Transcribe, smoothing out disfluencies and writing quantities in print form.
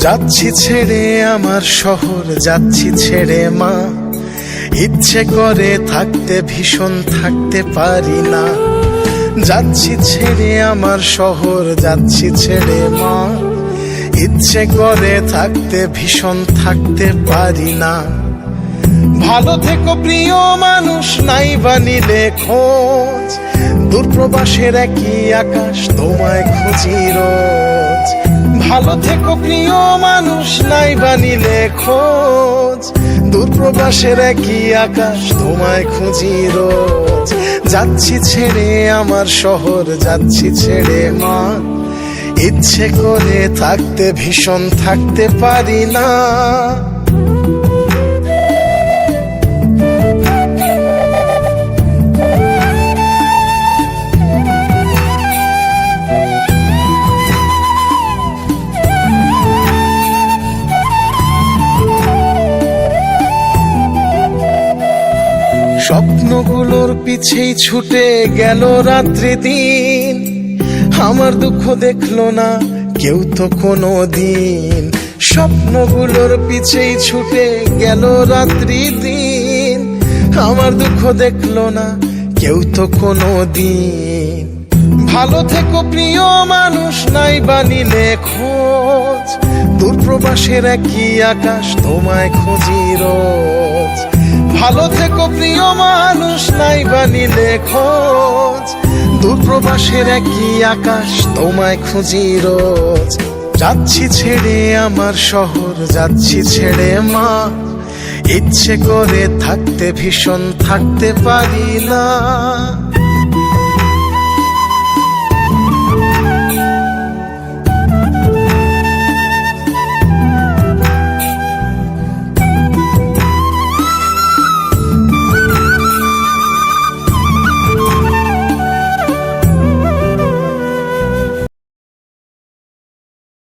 যাচ্ছি ছেড়ে আমার শহর, যাচ্ছি ছেড়ে মা। ইচ্ছে করে থাকতে ভীষণ থাকতে পারি না। যাচ্ছি ছেড়ে আমার শহর, যাচ্ছি ছেড়ে মা। ইচ্ছে করে থাকতে ভীষণ থাকতে পারি না। ভালো থেকো প্রিয় মানুষ, নাই বানিলে খোঁজ। দূরপ্রবাসের একই আকাশ, তোমায় খুঁজি রোজ। ভালো থেকো প্রিয় মানুষ, নাই বানিলে খোঁজ। দূরপ্রবাসের একই আকাশ, তোমায় খুঁজি রোজ। যাচ্ছি ছেড়ে আমার শহর, যাচ্ছি ছেড়ে মা। ইচ্ছে করে থাকতে ভীষণ থাকতে পারি না। স্বপ্নগুলোর পিছেই ছুটে গেল রাত্রি দিন। আমার দুঃখ দেখলো না কেউ তো কোনো দিন। স্বপ্নগুলোর পিছেই ছুটে গেল রাত্রি দিন। আমার দুঃখ দেখলো না কেউ তো কোনো দিন। ভালো থেকো প্রিয় মানুষ, নাই বানিলে খোঁজ। দূরপ্রবাসের একই আকাশ, তোমায় খুঁজি রোজ। ভালো থেকো প্রিয় মানুষ, নাই বানিলে খোঁজ। দূরপ্রবাসের একই আকাশ, তোমায় খুঁজি রোজ। যাচ্ছি ছেড়ে আমার শহর, যাচ্ছি ছেড়ে মা। ইচ্ছে করে থাকতে ভীষণ থাকতে পারি না।